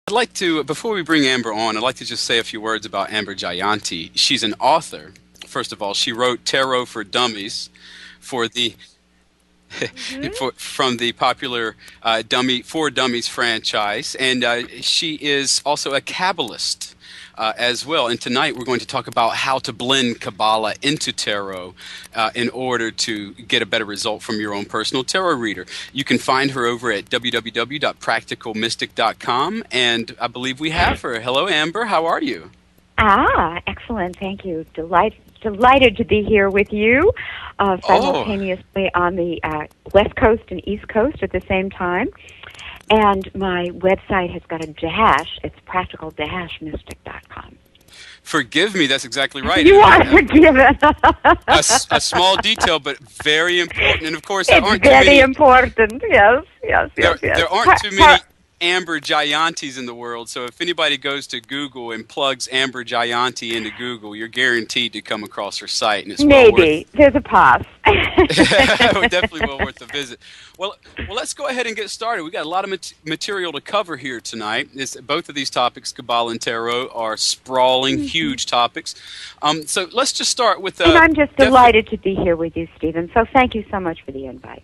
I'd like to, before we bring Amber on, I'd like to just say a few words about Amber Jayanti. She's an author. First of all, she wrote Tarot for Dummies for the from the popular Dummy for Dummies franchise, and she is also a Kabbalist as well. And tonight we're going to talk about how to blend Kabbalah into tarot in order to get a better result from your own personal tarot reader. You can find her over at www.practicalmystic.com, and I believe we have her. Hello, Amber. How are you? Excellent. Thank you. Delighted to be here with you simultaneously on the West Coast and East Coast at the same time. And my website has got a dash. It's practical-mystic.com. Forgive me, that's exactly right. You are forgiven. a small detail, but very important. And of course, there aren't very too many, important. Yes. There aren't too many Amber Jayantis in the world, so if anybody goes to Google and plugs Amber Jayanti into Google, you're guaranteed to come across her site, and it's maybe there's a pass. Definitely well worth a visit. Well, let's go ahead and get started. We got a lot of material to cover here tonight. Both of these topics, Kabbalah and Tarot, are sprawling, huge topics. So let's just start with. And I'm just delighted to be here with you, Stephen. So thank you so much for the invite.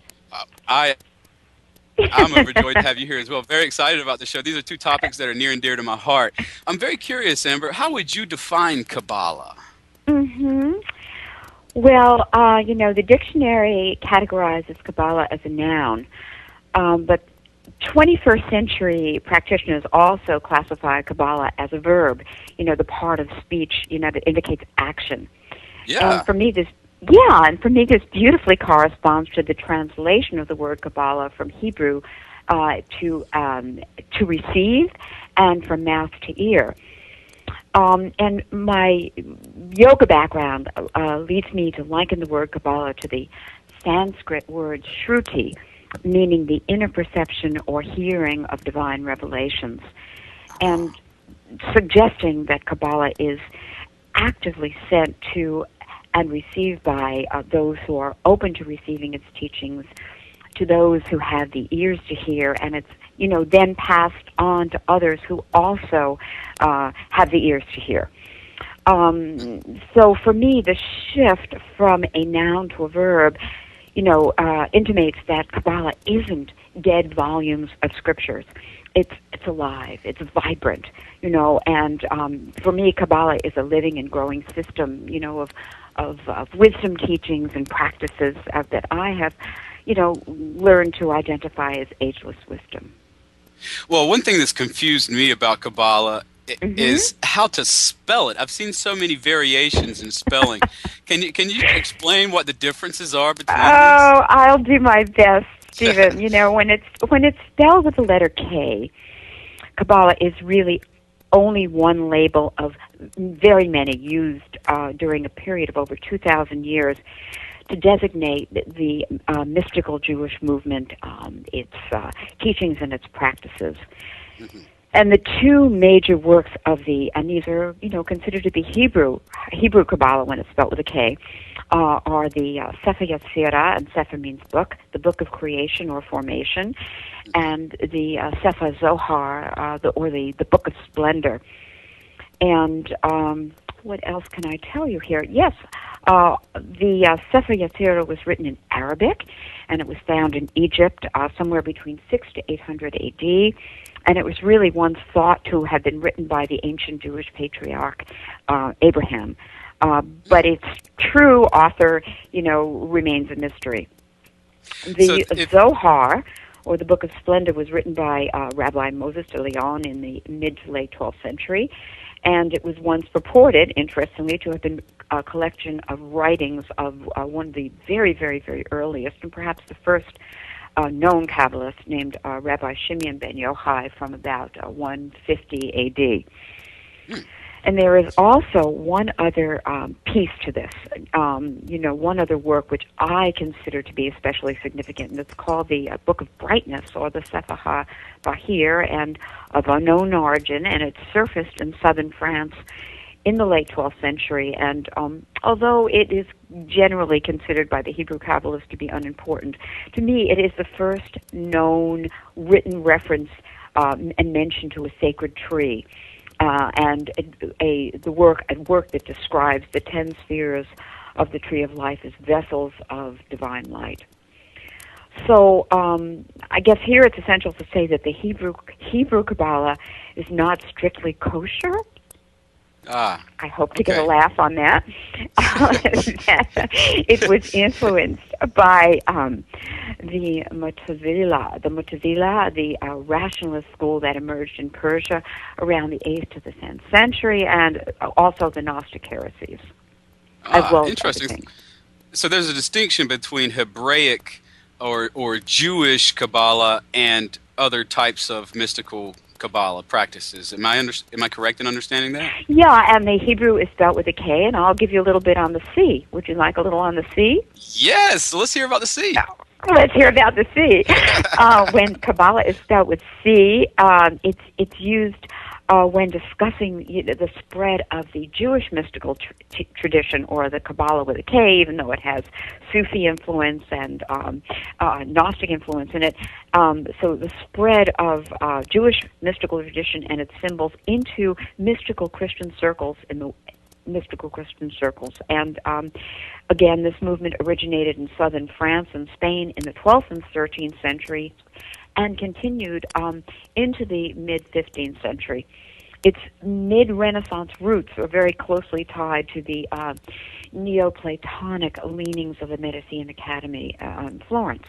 I'm overjoyed to have you here as well. Very excited about the show. These are two topics that are near and dear to my heart. I'm very curious, Amber, how would you define Kabbalah? Well, the dictionary categorizes Kabbalah as a noun, but 21st century practitioners also classify Kabbalah as a verb, the part of speech, that indicates action. Yeah. And for me, this beautifully corresponds to the translation of the word Kabbalah from Hebrew to receive and from mouth to ear. And my yoga background leads me to liken the word Kabbalah to the Sanskrit word shruti, meaning the inner perception or hearing of divine revelations, and suggesting that Kabbalah is actively sent to and received by those who are open to receiving its teachings, to those who have the ears to hear, and it's then passed on to others who also have the ears to hear. So for me, the shift from a noun to a verb, intimates that Kabbalah isn't dead volumes of scriptures. It's alive. It's vibrant. And for me, Kabbalah is a living and growing system. Of wisdom teachings and practices that I have, learned to identify as ageless wisdom. Well, one thing that's confused me about Kabbalah is how to spell it. I've seen so many variations in spelling. Can you explain what the differences are between these? Oh, I'll do my best, Stephen. When it's spelled with the letter K, Kabbalah is really only one label of very many used during a period of over 2,000 years to designate the mystical Jewish movement, its teachings and its practices. And the two major works of and these are, considered to be Hebrew Kabbalah when it's spelled with a K, are the Sefer Yetzirah, and Sefer means book, the book of creation or formation, and the Sefer Zohar, the book of splendor. And what else can I tell you here? Yes, the Sefer Yetzirah was written in Arabic, and it was found in Egypt somewhere between 6 to 800 A.D., and it was really once thought to have been written by the ancient Jewish patriarch Abraham. But its true author, remains a mystery. The Zohar, or the Book of Splendor, was written by Rabbi Moses de Leon in the mid to late 12th century, and it was once purported, interestingly, to have been a collection of writings of one of the very, very, very earliest, and perhaps the first known Kabbalist, named Rabbi Shimeon ben Yochai, from about 150 A.D. And there is also one other piece to this, one other work which I consider to be especially significant, and it's called the Book of Brightness, or the Sefer HaBahir, and of unknown origin, and it surfaced in southern France in the late 12th century, and although it is generally considered by the Hebrew Kabbalists to be unimportant, to me it is the first known written reference and mention to a sacred tree, and the work that describes the 10 spheres of the Tree of Life as vessels of divine light. So I guess here it's essential to say that the Hebrew Kabbalah is not strictly kosher. I hope to get a laugh on that. It was influenced by the Mutazila, the rationalist school that emerged in Persia around the 8th to the 10th century, and also the Gnostic heresies. As well interesting. So there's a distinction between Hebraic or Jewish Kabbalah and other types of mystical Kabbalah practices. Am I correct in understanding that? Yeah, and the Hebrew is spelled with a K, and I'll give you a little bit on the C. Would you like a little on the C? Yes, let's hear about the C. Let's hear about the C. When Kabbalah is spelled with C, it's used when discussing the spread of the Jewish mystical tradition, or the Kabbalah with a K, even though it has Sufi influence and Gnostic influence in it. So the spread of Jewish mystical tradition and its symbols into mystical Christian circles And again, this movement originated in southern France and Spain in the 12th and 13th century, and continued into the mid-15th century. Its mid-Renaissance roots are very closely tied to the Neoplatonic leanings of the Medicean Academy in Florence.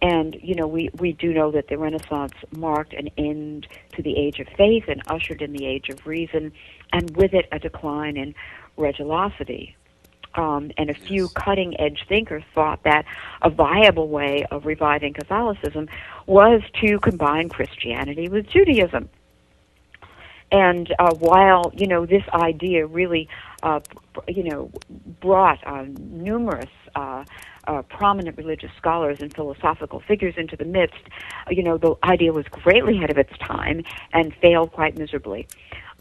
And, we do know that the Renaissance marked an end to the age of faith and ushered in the age of reason, and with it a decline in religiosity. And a few cutting-edge thinkers thought that a viable way of reviving Catholicism was to combine Christianity with Judaism. And while, this idea really, brought numerous prominent religious scholars and philosophical figures into the midst, the idea was greatly ahead of its time and failed quite miserably.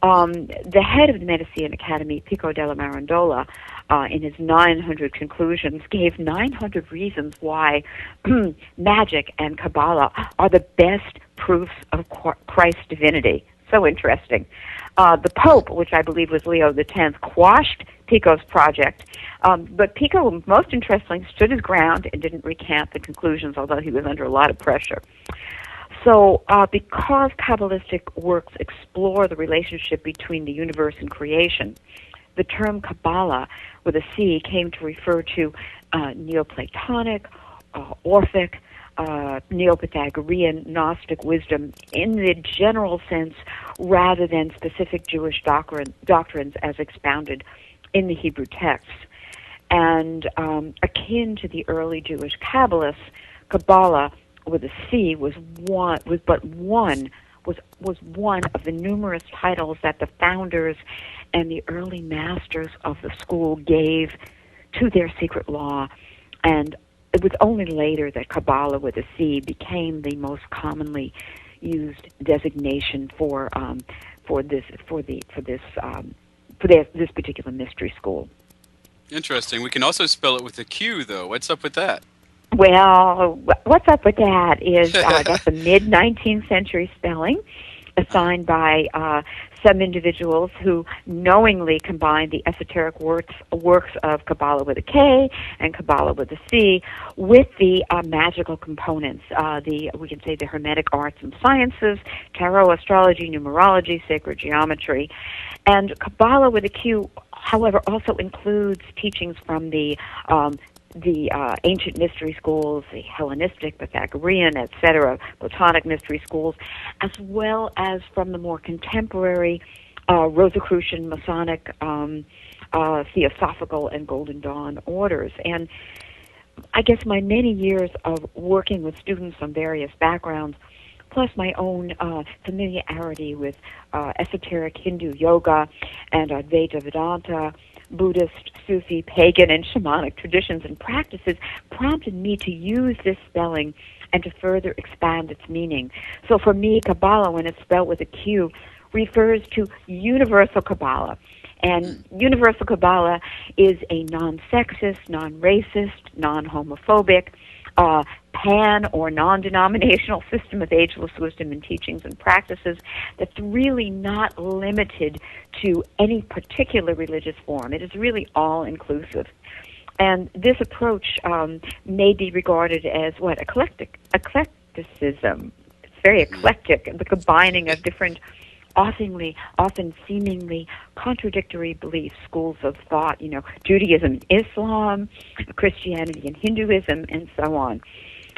The head of the Medicean Academy, Pico della Mirandola, in his 900 conclusions, gave 900 reasons why magic and Kabbalah are the best proofs of Christ's divinity. So interesting. The Pope, which I believe was Leo X, quashed Pico's project, but Pico, most interestingly, stood his ground and didn't recant the conclusions, although he was under a lot of pressure. So because Kabbalistic works explore the relationship between the universe and creation, the term Kabbalah with a C came to refer to Neoplatonic, Orphic, Neo-Pythagorean, Gnostic wisdom in the general sense, rather than specific Jewish doctrines as expounded in the Hebrew texts. And akin to the early Jewish Kabbalists, Kabbalah with a C was one of the numerous titles that the founders and the early masters of the school gave to their secret law. And it was only later that Kabbalah with a C became the most commonly used designation for this particular mystery school. Interesting. We can also spell it with a Q, though. What's up with that? Well, what's up with that is that's a mid-19th century spelling assigned by some individuals who knowingly combined the esoteric works of Kabbalah with a K and Kabbalah with a C with the magical components, we can say the Hermetic arts and sciences, tarot, astrology, numerology, sacred geometry. And Kabbalah with a Q, however, also includes teachings from the ancient mystery schools, the Hellenistic, Pythagorean, etc., Platonic mystery schools, as well as from the more contemporary Rosicrucian, Masonic, Theosophical, and Golden Dawn orders. And I guess my many years of working with students from various backgrounds, plus my own familiarity with esoteric Hindu yoga and Advaita Vedanta, Buddhist, Sufi, pagan, and shamanic traditions and practices prompted me to use this spelling and to further expand its meaning. So for me, Kabbalah, when it's spelled with a Q, refers to universal Kabbalah. And universal Kabbalah is a non-sexist, non-racist, non-homophobic, pan or non-denominational system of ageless wisdom and teachings and practices that's really not limited to any particular religious form. It is really all-inclusive. And this approach may be regarded as, eclecticism. It's very eclectic, the combining of different often seemingly contradictory beliefs, schools of thought, Judaism, Islam, Christianity, and Hinduism, and so on.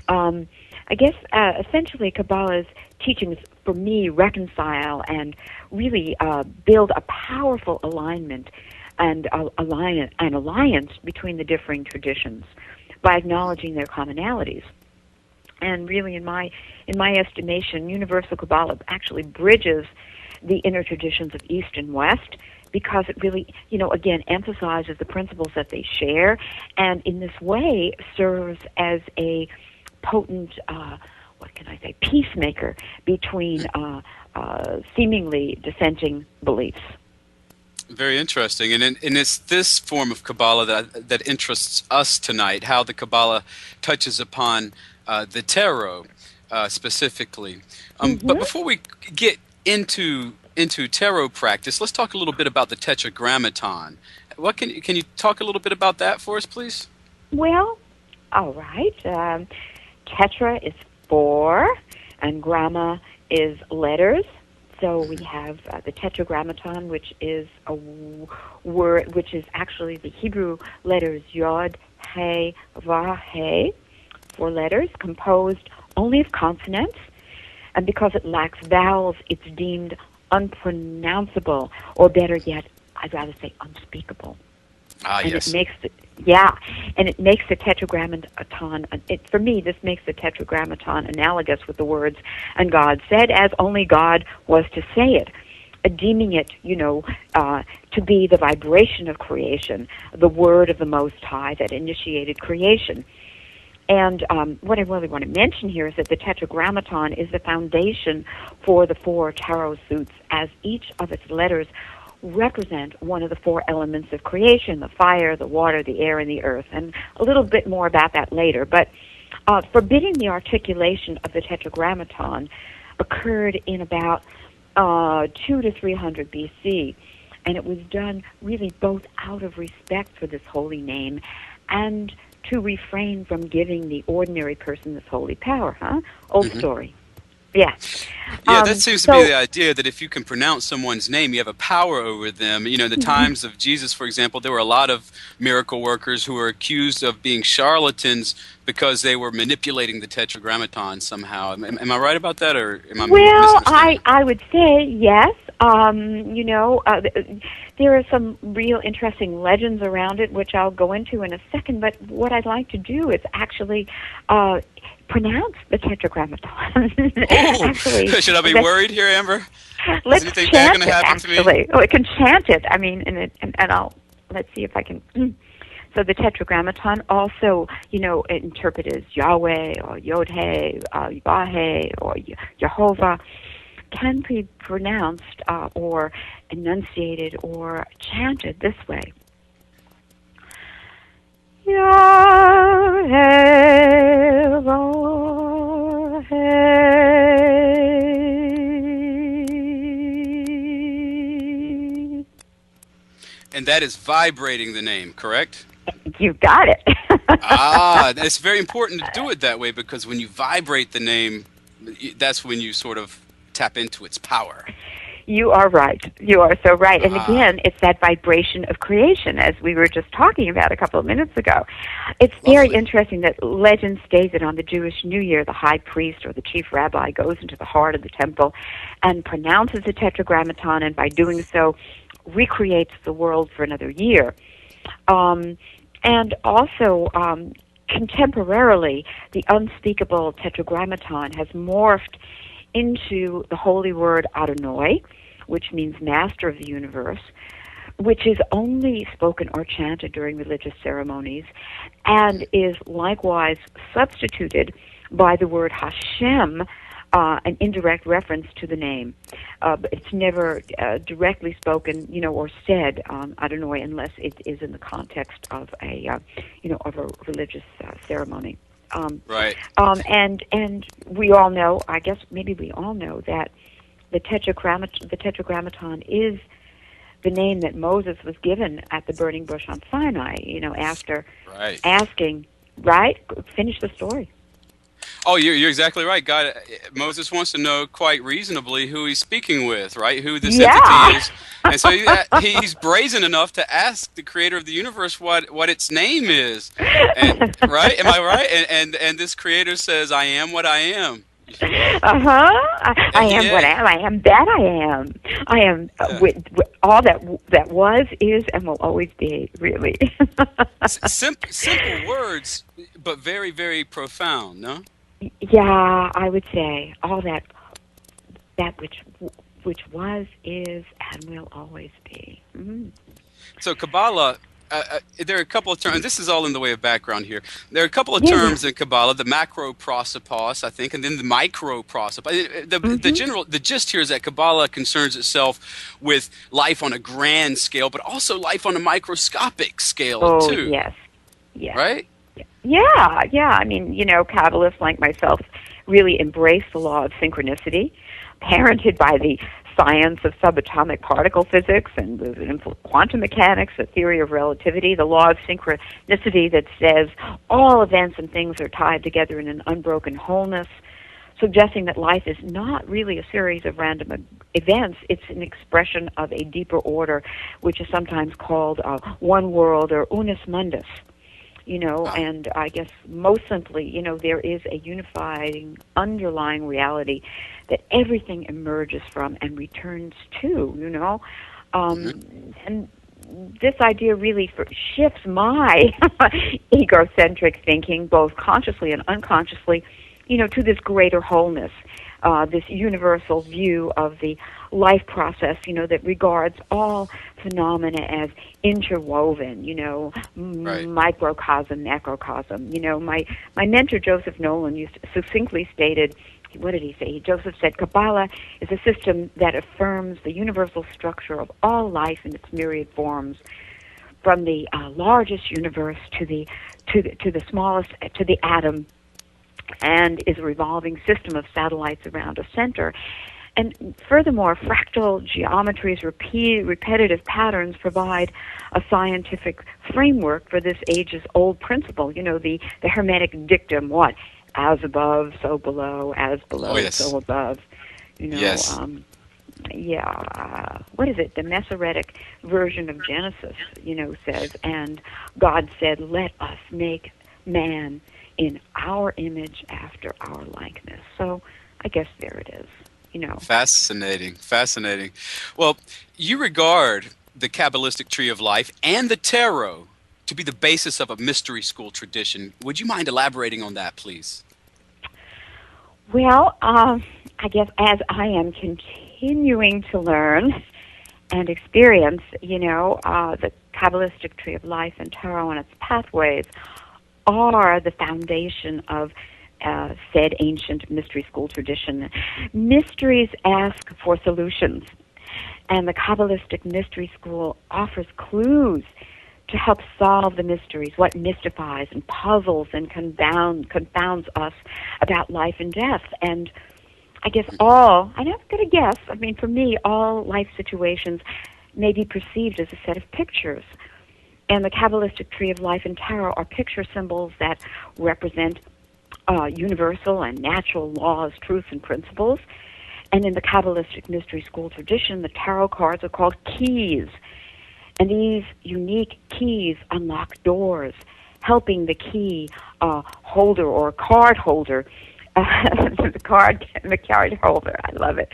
I guess essentially Kabbalah's teachings, for me, reconcile and really build a powerful alignment and alliance between the differing traditions by acknowledging their commonalities. And really, in my estimation, Universal Kabbalah actually bridges the inner traditions of East and West, because it really, again, emphasizes the principles that they share, and in this way serves as a potent, peacemaker between seemingly dissenting beliefs. Very interesting, and it's this form of Kabbalah that interests us tonight. How the Kabbalah touches upon the tarot specifically. But before we get into tarot practice, let's talk a little bit about the Tetragrammaton. What can you talk a little bit about that for us, please? Well, all right. Tetra is 4, and gramma is letters. So we have the Tetragrammaton, which is a word, which is actually the Hebrew letters Yod, He, Vav, He, 4 letters composed only of consonants. And because it lacks vowels, it's deemed unpronounceable, or better yet, I'd rather say unspeakable. And yes. It makes the Tetragrammaton, for me, this makes the Tetragrammaton analogous with the words, "And God said," as only God was to say it, deeming it, to be the vibration of creation, the word of the Most High that initiated creation. And what I really want to mention here is that the Tetragrammaton is the foundation for the 4 tarot suits, as each of its letters represent one of the 4 elements of creation: the fire, the water, the air, and the earth. And a little bit more about that later. But forbidding the articulation of the Tetragrammaton occurred in about 200 to 300 BC, and it was done really both out of respect for this holy name and to refrain from giving the ordinary person this holy power, Old story. Yeah. Yeah, that seems to be the idea, that if you can pronounce someone's name, you have a power over them. In the times of Jesus, for example, there were a lot of miracle workers who were accused of being charlatans because they were manipulating the Tetragrammaton somehow. Am I right about that, or am I misunderstanding? I would say yes. There are some real interesting legends around it, which I'll go into in a second, but what I'd like to do is actually pronounce the Tetragrammaton. Actually, should I be worried here, Amber? Let's Is anything chant bad going to happen to me? Oh, it can chant it. I mean, let's see if I can. So the Tetragrammaton also, interpreted as Yahweh or Yod-He, Yahweh or Jehovah, can be pronounced or enunciated or chanted this way. And that is vibrating the name, correct? You got it. It's very important to do it that way, because when you vibrate the name, that's when you sort of tap into its power. You are right. You are so right. And again, it's that vibration of creation, as we were just talking about a couple of minutes ago. It's very interesting that legend states that on the Jewish New Year, the high priest or the chief rabbi goes into the heart of the temple and pronounces the Tetragrammaton, and by doing so, recreates the world for another year. And also, contemporarily, the unspeakable Tetragrammaton has morphed into the holy word Adonai, which means master of the universe, which is only spoken or chanted during religious ceremonies, and is likewise substituted by the word Hashem, an indirect reference to the name. But it's never directly spoken, or said, Adonai, unless it is in the context of a religious ceremony. Right. And we all know, I guess maybe we all know, that the Tetragrammaton is the name that Moses was given at the burning bush on Sinai, after asking, right? Finish the story. Oh, you're exactly right. Moses wants to know quite reasonably who he's speaking with, right? Who this entity is. And so he's brazen enough to ask the creator of the universe what its name is. And, right? Am I right? And this creator says, I am what I am. I am what I am. I am that I am. I am with all that was, is, and will always be, really. Simple words, but very, very profound, no? Yeah, I would say all that which was, is, and will always be. Mm-hmm. So Kabbalah, there are a couple of terms. This is all in the way of background here. There are a couple of terms in Kabbalah: the macro-prosopos, I think, and then the micro-prosopos. The gist here is that Kabbalah concerns itself with life on a grand scale, but also life on a microscopic scale too. Yes. Right. Yeah. I mean, Kabbalists like myself really embrace the law of synchronicity, parented by the science of subatomic particle physics and quantum mechanics, the theory of relativity, the law of synchronicity that says all events and things are tied together in an unbroken wholeness, suggesting that life is not really a series of random events. It's an expression of a deeper order, which is sometimes called one world or unus mundus. And I guess most simply, there is a unifying, underlying reality that everything emerges from and returns to, and this idea really shifts my egocentric thinking, both consciously and unconsciously, to this greater wholeness, this universal view of the life process, that regards all phenomena as interwoven, microcosm, macrocosm. My mentor, Joseph Nolan, succinctly stated, what did he say? Joseph said, Kabbalah is a system that affirms the universal structure of all life in its myriad forms, from the largest universe to the smallest, to the atom, and is a revolving system of satellites around a center. And furthermore, fractal geometry's repetitive patterns provide a scientific framework for this ages-old principle. The Hermetic dictum, what? As above, so below, as below, so above. What is it? The Masoretic version of Genesis, says, and God said, let us make man in our image after our likeness. So I guess there it is. Fascinating. Well, you regard the Kabbalistic tree of life and the tarot to be the basis of a mystery school tradition. Would you mind elaborating on that, please? Well, I guess as I am continuing to learn and experience, the Kabbalistic tree of life and tarot and its pathways are the foundation of said ancient mystery school tradition. Mysteries ask for solutions, and the Kabbalistic mystery school offers clues to help solve the mysteries, what mystifies and puzzles and confounds us about life and death. And I guess I'm not going to guess, for me, all life situations may be perceived as a set of pictures. And the Kabbalistic tree of life and tarot are picture symbols that represent universal and natural laws, truths, and principles. And in the Kabbalistic mystery school tradition, the tarot cards are called keys. And these unique keys unlock doors, helping the key holder or card holder, the card holder, I love it,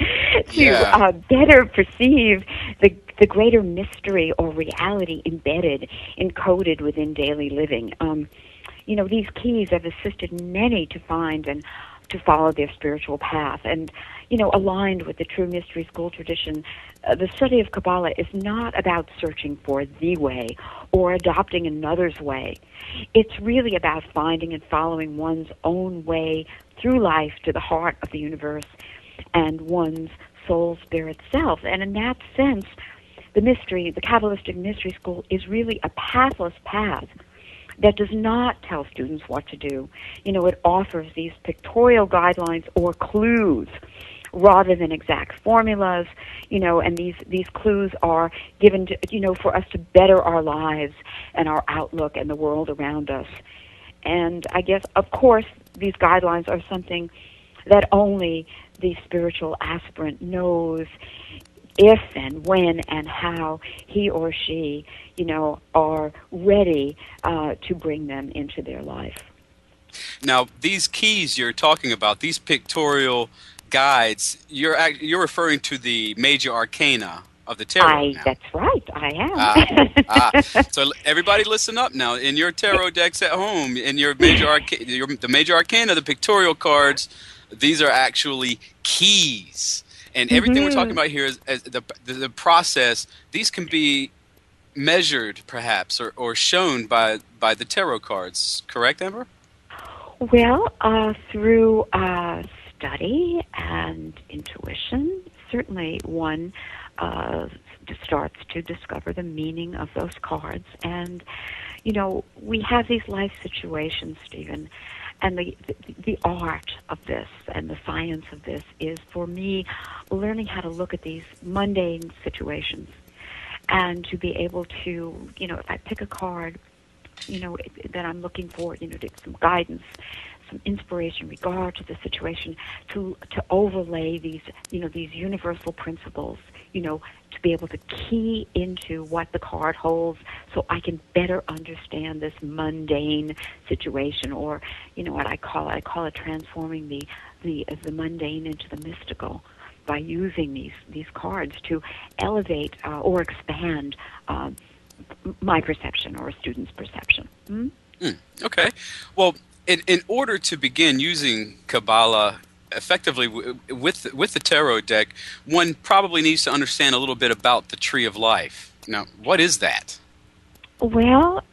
to better perceive the greater mystery or reality embedded, encoded within daily living. These keys have assisted many to find and to follow their spiritual path. And, aligned with the true mystery school tradition, the study of Kabbalah is not about searching for the way or adopting another's way. It's really about finding and following one's own way through life to the heart of the universe and one's soul spirit self. And in that sense, the Kabbalistic mystery school is really a pathless path that does not tell students what to do. It offers these pictorial guidelines or clues rather than exact formulas, and these clues are given to, for us to better our lives and our outlook and the world around us. And I guess, of course, these guidelines are something that only the spiritual aspirant knows if and when and how he or she, are ready to bring them into their life. Now, these keys you're talking about, these pictorial guides, you're referring to the major arcana of the tarot now. That's right, I am. So everybody listen up now. In your tarot decks at home, in your the major arcana, the pictorial cards, these are actually keys. And everything we're talking about here is the process. These can be measured, perhaps, or shown by the tarot cards. Correct, Amber? Well, through study and intuition, certainly one starts to discover the meaning of those cards. And, we have these life situations, Stephen, and the art of this and the science of this is, for me, learning how to look at these mundane situations and to be able to, if I pick a card, that I'm looking for, some guidance, some inspiration, regard to the situation, to overlay these, these universal principles, to be able to key into what the card holds, so I can better understand this mundane situation, or what I call it transforming the mundane into the mystical, by using these cards to elevate or expand my perception or a student's perception. Okay. Well, in order to begin using Kabbalah effectively with the tarot deck, one probably needs to understand a little bit about the Tree of Life. Now, what is that? Well,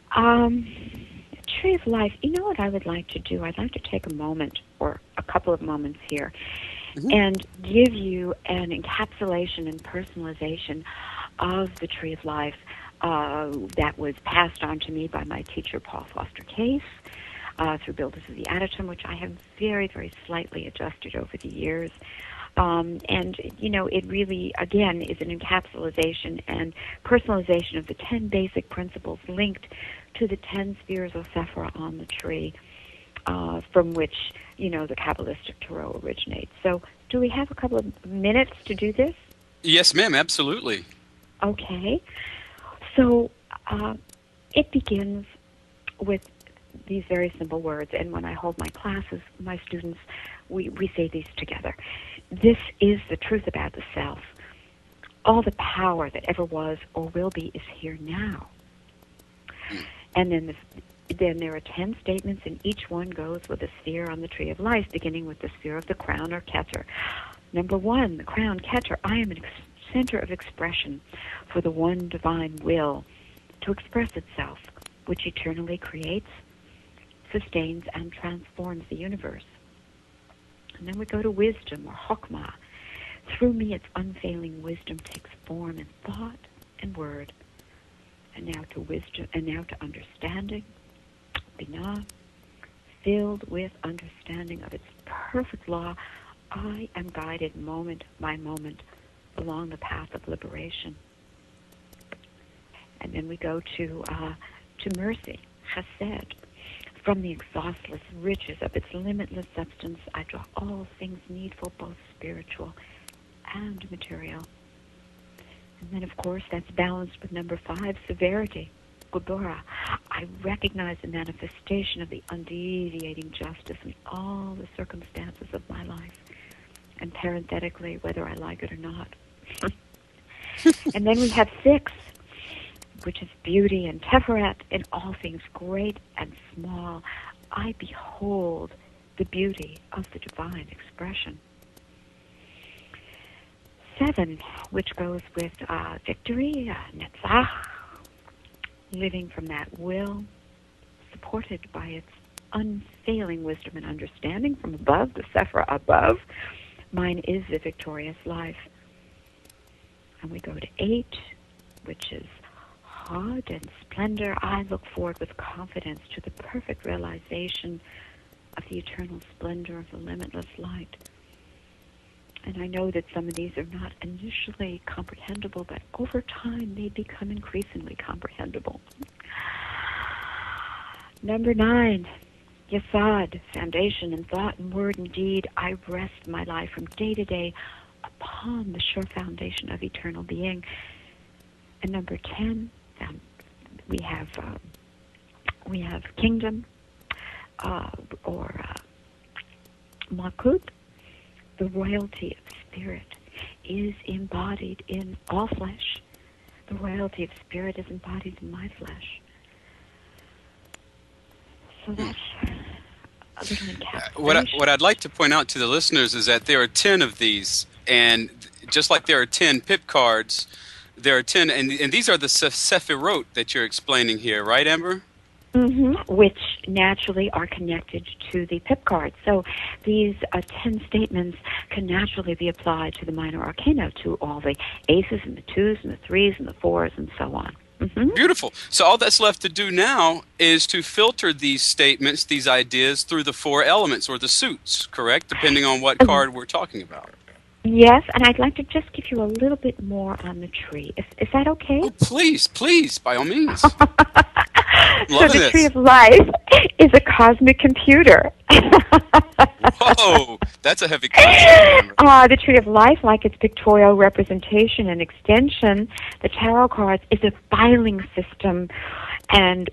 Tree of Life, what I would like to do? I'd like to take a moment, or a couple of moments here, and give you an encapsulation and personalization of the Tree of Life that was passed on to me by my teacher, Paul Foster Case, through Builders of the Atom, which I have very, very slightly adjusted over the years. And, it really, again, is an encapsulation and personalization of the 10 basic principles linked to the 10 spheres of Sephira on the tree, from which, the Kabbalistic Tarot originates. So do we have a couple of minutes to do this? Yes, ma'am, absolutely. Okay. So it begins with these very simple words, and when I hold my classes, my students, we say these together. This is the truth about the self. All the power that ever was or will be is here now. And then there are 10 statements, and each one goes with a sphere on the Tree of Life, beginning with the sphere of the crown or Keter. Number 1, the crown, Keter. I am a center of expression for the one divine will to express itself, which eternally creates, sustains, and transforms the universe. And then we go to wisdom, or Chokmah. Through me, its unfailing wisdom takes form in thought and word. And now to wisdom, and now to understanding, Binah. Filled with understanding of its perfect law, I am guided moment by moment along the path of liberation. And then we go to mercy, Chesed. From the exhaustless riches of its limitless substance, I draw all things needful, both spiritual and material. And then, of course, that's balanced with number 5, severity, Gudora. I recognize the manifestation of the undeviating justice in all the circumstances of my life, and parenthetically, whether I like it or not. And then we have 6, which is beauty and Teferet in all things great and small. I behold the beauty of the divine expression. 7, which goes with victory, Netzach, living from that will, supported by its unfailing wisdom and understanding from above, the Sephira above. Mine is the victorious life. And we go to 8, which is God and splendor, I look forward with confidence to the perfect realization of the eternal splendor of the limitless light. And I know that some of these are not initially comprehensible, but over time they become increasingly comprehensible. Number 9, Yesod, foundation in thought and word and deed. I rest my life from day to day upon the sure foundation of eternal being. And number 10, we have kingdom, or Malkut. The royalty of spirit is embodied in all flesh. The royalty of spirit is embodied in my flesh. So that's a little encapsulation. What I'd like to point out to the listeners is that there are 10 of these, and just like there are 10 pip cards, there are 10, and these are the Sephirot that you're explaining here, right, Amber? Mm-hmm. Which naturally are connected to the pip card. So these 10 statements can naturally be applied to the minor arcana, to all the aces and the twos and the threes and the fours and so on. Mm-hmm. Beautiful. So all that's left to do now is to filter these statements, these ideas, through the 4 elements or the suits, correct? Depending on what card we're talking about. Yes, and I'd like to just give you a little bit more on the tree. Is that okay? Oh, please, by all means. So the Tree of Life is a cosmic computer. Whoa, that's a heavy concept. The Tree of Life, like its pictorial representation and extension, the tarot cards, is a filing system and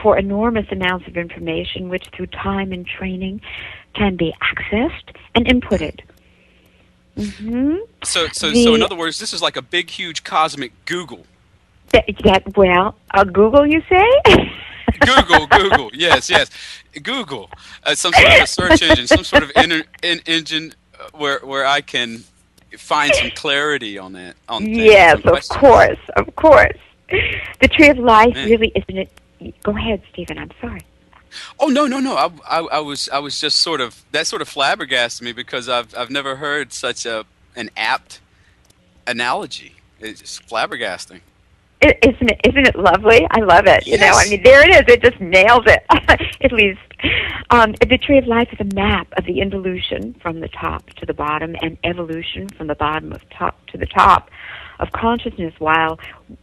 for enormous amounts of information, which through time and training can be accessed and inputted. Mm-hmm. So in other words, this is like a big, huge cosmic Google. Google, you say? Google, yes. Google, some sort of a search engine, some sort of engine where I can find some clarity on that. Yes, of course. The Tree of Life really isn't it. Go ahead, Stephen. I'm sorry. Oh no! I was just sort of flabbergasted me because I've never heard such an apt analogy. It's just flabbergasting. Isn't it lovely? I love it. Yes. You know, I mean, there it is. It just nails it. At least, the Tree of Life is a map of the involution from the top to the bottom, and evolution from the bottom of top to the top of consciousness, while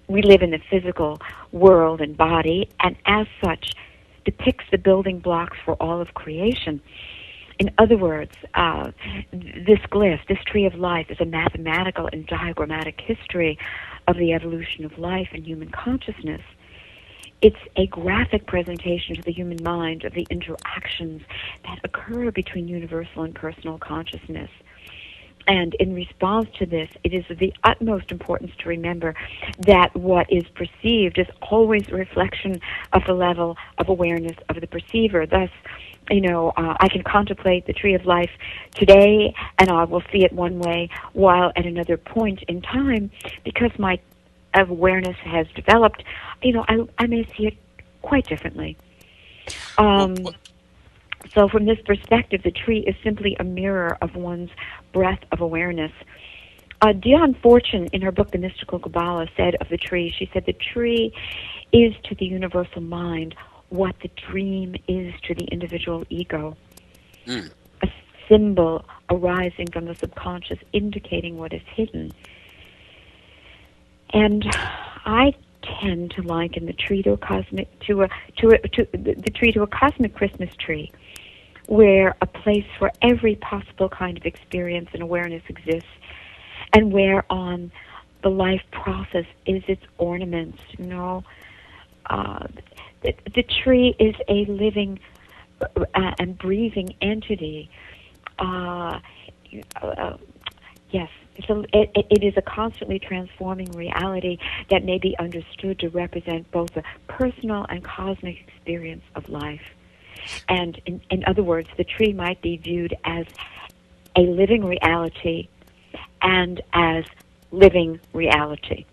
we live in the physical world and body, and as such, depicts the building blocks for all of creation. In other words, this glyph, this Tree of Life, is a mathematical and diagrammatic history of the evolution of life and human consciousness. It's a graphic presentation to the human mind of the interactions that occur between universal and personal consciousness. And in response to this, it is of the utmost importance to remember that what is perceived is always a reflection of the level of awareness of the perceiver. Thus, I can contemplate the Tree of Life today, and I will see it one way, while at another point in time, because my awareness has developed, I may see it quite differently. So from this perspective, the tree is simply a mirror of one's breadth of awareness. Dion Fortune, in her book, The Mystical Kabbalah, said of the tree, she said, the tree is to the universal mind what the dream is to the individual ego. A symbol arising from the subconscious, indicating what is hidden. And I tend to liken the tree to a cosmic Christmas tree, where a place for every possible kind of experience and awareness exists, and whereon the life process is its ornaments. The tree is a living and breathing entity. Yes, it is a constantly transforming reality that may be understood to represent both the personal and cosmic experience of life. And in other words, the tree might be viewed as a living reality and as living reality.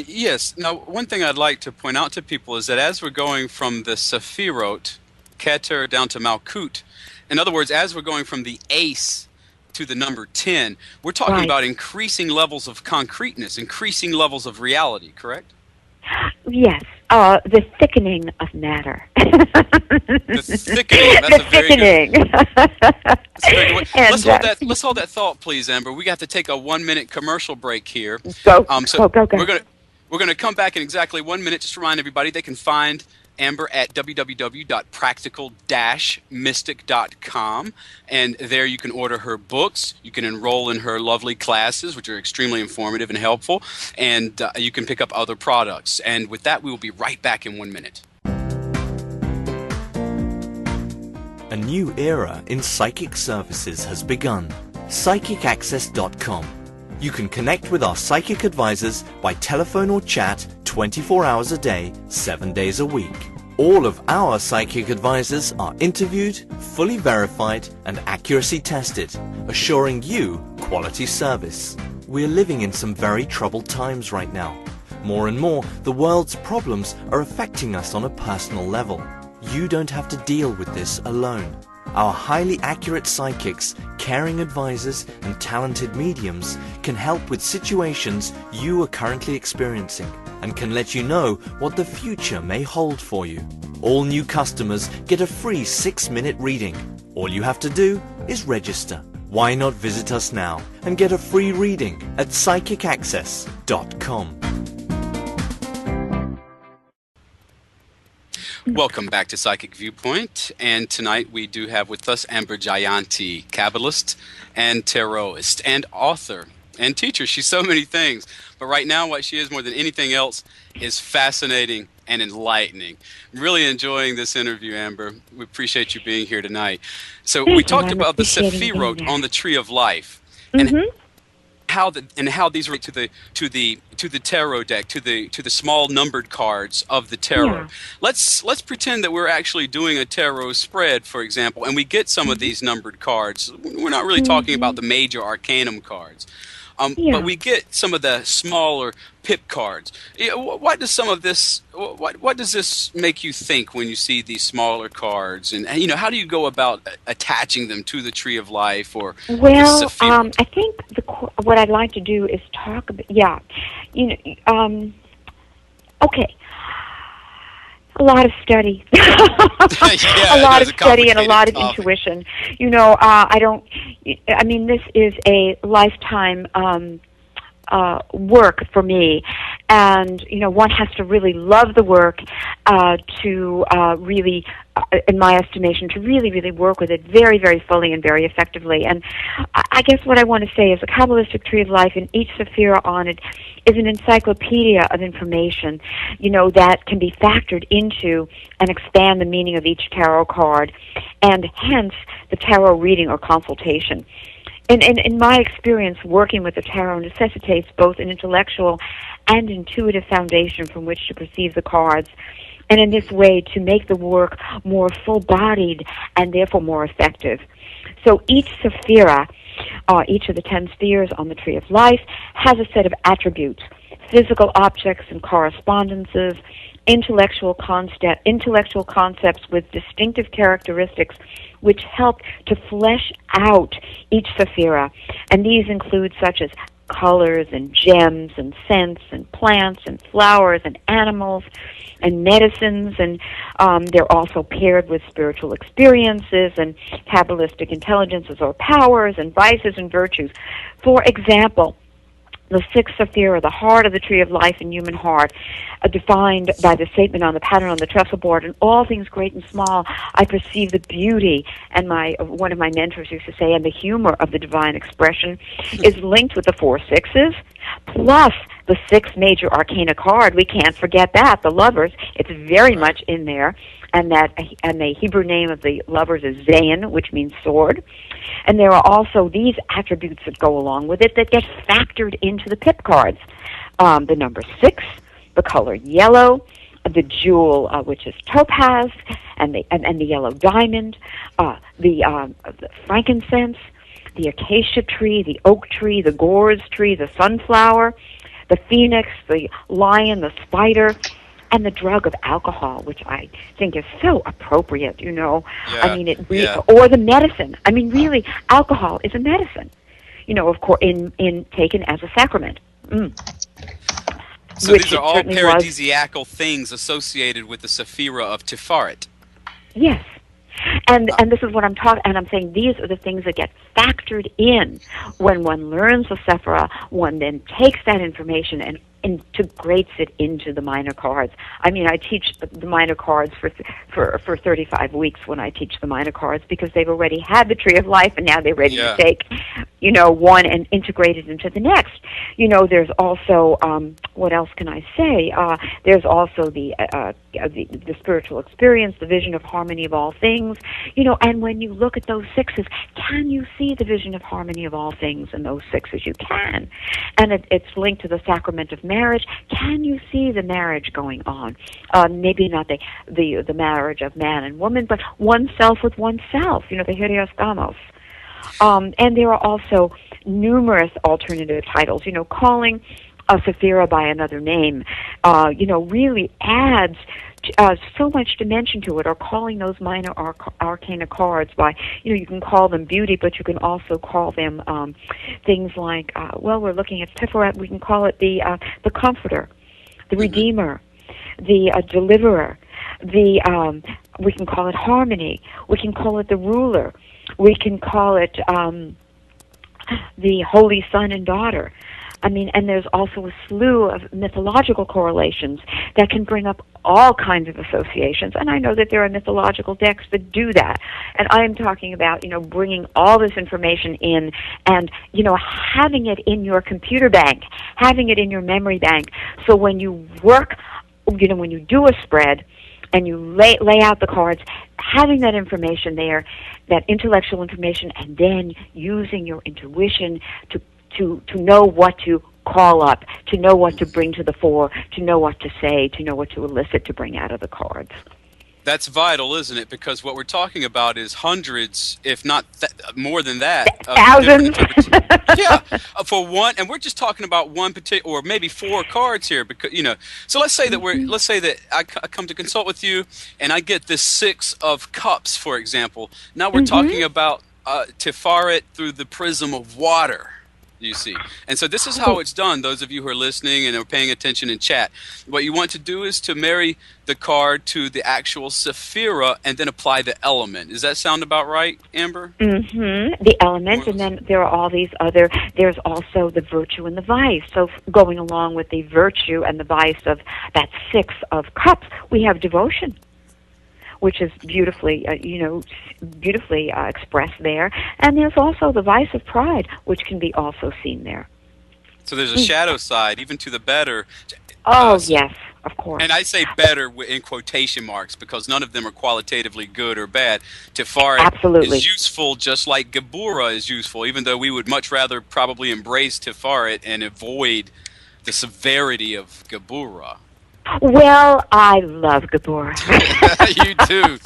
Yes. Now, one thing I'd like to point out to people is that as we're going from the Sephirot, Keter, down to Malkut, in other words, as we're going from the ace to the number 10, we're talking about increasing levels of concreteness, increasing levels of reality, correct? Yes, the thickening of matter. The thickening. That's very good. Let's hold that thought, please, Amber. We got to take a 1-minute commercial break here. Go. We're going to come back in exactly 1 minute. Just to remind everybody, they can find Amber at www.practical-mystic.com, and there you can order her books, you can enroll in her lovely classes, which are extremely informative and helpful, and you can pick up other products. And with that, we will be right back in 1 minute. A new era in psychic services has begun. PsychicAccess.com. You can connect with our psychic advisors by telephone or chat 24 hours a day, 7 days a week. All of our psychic advisors are interviewed, fully verified, and accuracy tested, assuring you quality service. We're living in some very troubled times right now. More and more, the world's problems are affecting us on a personal level. You don't have to deal with this alone. Our highly accurate psychics, caring advisors, and talented mediums can help with situations you are currently experiencing and can let you know what the future may hold for you. All new customers get a free 6-minute reading. All you have to do is register. Why not visit us now and get a free reading at PsychicAccess.com. Welcome back to Psychic Viewpoint, and tonight we do have with us Amber Jayanti, Kabbalist and Tarotist and author and teacher. She's so many things, but right now what she is more than anything else is fascinating and enlightening. Really enjoying this interview, Amber. We appreciate you being here tonight. So we talked about the Sephirot on the Tree of Life, and how these relate to the tarot deck, to the small numbered cards of the tarot. Yeah. Let's pretend that we're actually doing a tarot spread, for example, and we get some of these numbered cards. We're not really talking about the major arcanum cards. But we get some of the smaller pip cards. What does some of this? What does this make you think when you see these smaller cards? And how do you go about attaching them to the Tree of Life or? Well, I think what I'd like to do is talk about. Yeah, okay. A lot of study, a lot of study, and a lot of intuition. This is a lifetime work for me, and one has to really love the work to really, in my estimation, to really work with it very, very fully and very effectively. And I guess what I want to say is the Kabbalistic Tree of Life, and each sephira on it is an encyclopedia of information, that can be factored into and expand the meaning of each tarot card, and hence the tarot reading or consultation. In my experience, working with the tarot necessitates both an intellectual and intuitive foundation from which to perceive the cards, and in this way to make the work more full-bodied and therefore more effective. So each sephira, each of the 10 spheres on the Tree of Life, has a set of attributes: physical objects and correspondences, intellectual concepts with distinctive characteristics which help to flesh out each sephira. And these include such as colors and gems and scents and plants and flowers and animals and medicines, and they're also paired with spiritual experiences and Kabbalistic intelligences or powers and vices and virtues. For example, the sixth sephira, the heart of the Tree of Life and human heart, defined by the statement on the pattern on the trestle board: in all things great and small, I perceive the beauty, and one of my mentors used to say, and the humor of the divine expression, is linked with the 4 sixes, plus the 6th major arcana card. We can't forget that, the lovers. It's very much in there. And the Hebrew name of the lovers is Zayin, which means sword. And there are also these attributes that go along with it that get factored into the pip cards. The number 6, the color yellow, the jewel, which is topaz, and the yellow diamond, the frankincense, the acacia tree, the oak tree, the gorse tree, the sunflower, the phoenix, the lion, the spider, and the drug of alcohol, which I think is so appropriate, you know. Yeah. I mean, or the medicine. I mean, really, alcohol is a medicine, you know, of course, in taken as a sacrament. So these are all paradisiacal things associated with the Sephira of Tiferet. Yes. And this is what I'm talking, and I'm saying these are the things that get factored in when one learns the Sephira. One then takes that information and integrates it into the minor cards. I mean, I teach the minor cards for 35 weeks when I teach the minor cards, because they've already had the Tree of Life, and now they're ready to take, you know, one and integrate it into the next. You know, there's also, what else can I say? There's also the spiritual experience, the vision of harmony of all things. You know, and when you look at those sixes, can you see the vision of harmony of all things in those sixes? You can. And it's linked to the sacrament of marriage. Can you see the marriage going on? Maybe not the marriage of man and woman, but oneself with oneself, you know, the Hieros Gamos. And there are also numerous alternative titles. You know, calling a Sephira by another name, you know, really adds so much dimension to it. Or calling those minor arcana cards by, you know, you can call them beauty, but you can also call them things like, well, we're looking at Tiferet, we can call it the comforter, the redeemer, the deliverer, we can call it harmony, we can call it the ruler, we can call it the holy son and daughter. I mean, and there's also a slew of mythological correlations that can bring up all kinds of associations. And I know that there are mythological decks that do that. And I'm talking about, you know, bringing all this information in and, you know, having it in your computer bank, having it in your memory bank. So when you work, you know, when you do a spread and you lay out the cards, having that information there, that intellectual information, and then using your intuition to know what to call up, to know what to bring to the fore, to know what to say, to know what to elicit to bring out of the cards. That's vital, isn't it? Because what we're talking about is hundreds, if not more than that. Thousands. Yeah, for one, and we're just talking about one particular, or maybe 4 cards here, because, you know. So let's say that let's say that I come to consult with you, and I get this 6 of Cups, for example. Now we're talking about Tiferet through the prism of water. You see. And so this is how it's done, those of you who are listening and are paying attention in chat. What you want to do is to marry the card to the actual Sephira and then apply the element. Does that sound about right, Amber? Mm-hmm. The element, and then there are all these other, there's also the virtue and the vice. So going along with the virtue and the vice of that 6 of Cups, we have devotion, which is beautifully, beautifully expressed there. And there's also the vice of pride, which can be also seen there. So there's a shadow side, even to the better. Oh, yes, of course. And I say better in quotation marks, because none of them are qualitatively good or bad. Tiferet is useful just like Geburah is useful, even though we would much rather probably embrace Tiferet and avoid the severity of Geburah. Well, I love Geburah. You do.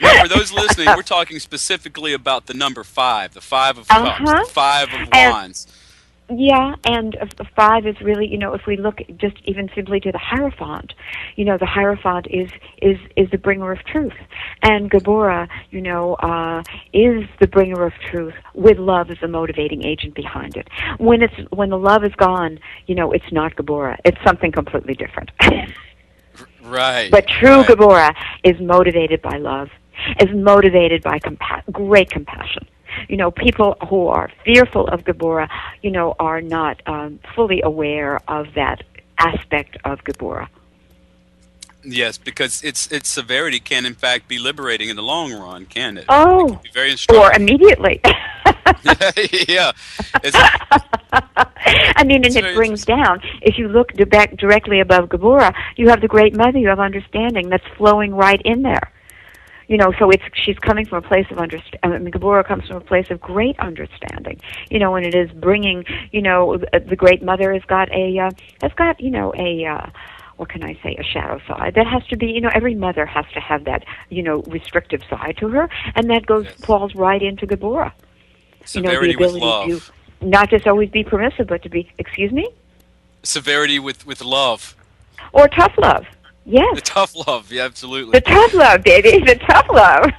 Now, for those listening, we're talking specifically about the number 5, the 5 of Cups, the 5 of Wands. Yeah, and 5 is really, you know, if we look just even simply to the Hierophant, you know, the Hierophant is the bringer of truth. And Geburah, you know, is the bringer of truth with love as the motivating agent behind it. When the love is gone, you know, it's not Geburah. It's something completely different. Right. But true Geburah is motivated by love, is motivated by great compassion. You know, people who are fearful of Geburah, you know, are not fully aware of that aspect of Geburah. Yes, because its severity can, in fact, be liberating in the long run, can it? Oh, it can be very instructive. Or immediately. Yeah. I mean, and it brings down, if you look directly above Geburah, you have the Great Mother, you have understanding that's flowing right in there. You know, so she's coming from a place of understanding. Geburah comes from a place of great understanding. You know, and it is bringing. You know, the Great Mother has got you know, what can I say? A shadow side that has to be. You know, every mother has to have that. You know, restrictive side to her, and that falls right into Geburah. Severity, you know, the ability with love. To not just always be permissive, but to be. Excuse me. Severity with love. Or tough love. Yes. The tough love, yeah, absolutely. The tough love, baby. The tough love.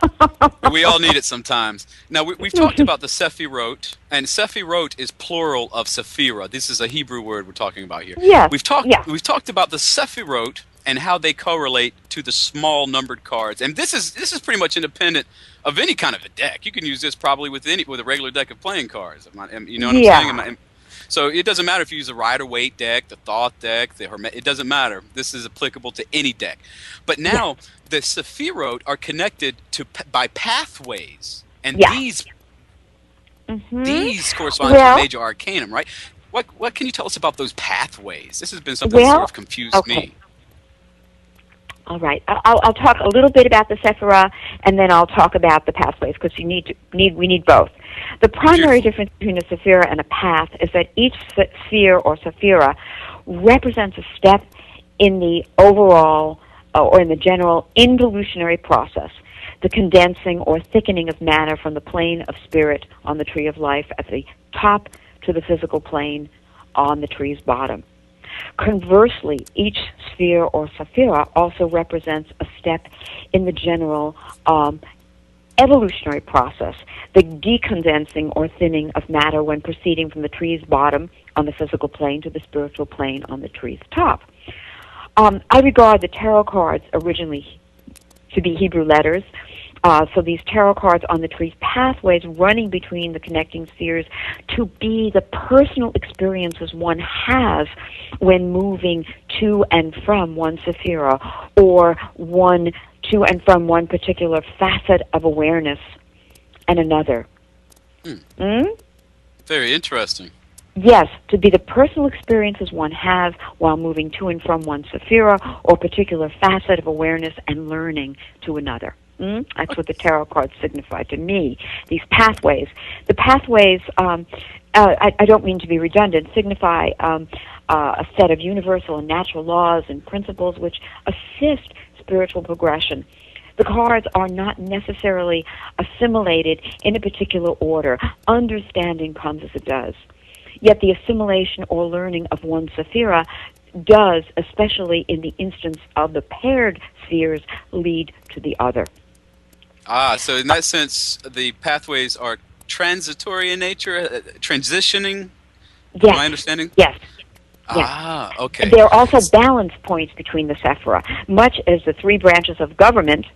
We all need it sometimes. Now, we've talked about the Sephirot, and Sephirot is plural of Sephira. This is a Hebrew word we're talking about here. Yes. We've talked about the Sephirot and how they correlate to the small numbered cards. And this is pretty much independent of any kind of a deck. You can use this probably with a regular deck of playing cards. You know what I'm saying? So it doesn't matter if you use a Rider-Waite deck, the Thoth deck, it doesn't matter. This is applicable to any deck. But now the Sephirot are connected by pathways, and these correspond to the major arcanum, right? What can you tell us about those pathways? This has been something that sort of confused me. All right. I'll talk a little bit about the Sephira, and then I'll talk about the pathways, because we need both. The primary difference between a Sephira and a path is that each sphere or Sephira represents a step in the overall or in the general involutionary process, the condensing or thickening of matter from the plane of spirit on the tree of life at the top to the physical plane on the tree's bottom. Conversely, each sphere or Sephira also represents a step in the general evolutionary process, the decondensing or thinning of matter when proceeding from the tree's bottom on the physical plane to the spiritual plane on the tree's top. I regard the tarot cards originally to be Hebrew letters. So these tarot cards on the tree's pathways running between the connecting spheres to be the personal experiences one has when moving to and from one Sephira or to and from one particular facet of awareness and another. Very interesting. Yes, to be the personal experiences one has while moving to and from one Sephira or particular facet of awareness and learning to another. That's what the tarot cards signify to me, these pathways. The pathways, I don't mean to be redundant, signify a set of universal and natural laws and principles which assist spiritual progression. The cards are not necessarily assimilated in a particular order. Understanding comes as it does. Yet the assimilation or learning of one Sephira does, especially in the instance of the paired spheres, lead to the other. So in that sense, the pathways are transitory in nature, transitioning? Yes. My understanding? Yes. Okay. There are also balance points between the Sephira, much as the three branches of government,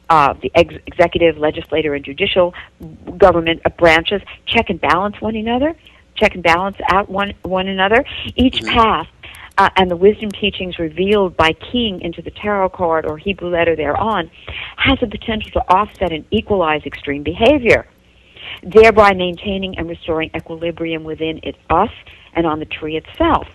the executive, legislative, and judicial government branches, check and balance one another, check and balance out one another. Each path and the wisdom teachings revealed by keying into the tarot card or Hebrew letter thereon has the potential to offset and equalize extreme behavior, thereby maintaining and restoring equilibrium within us and on the tree itself.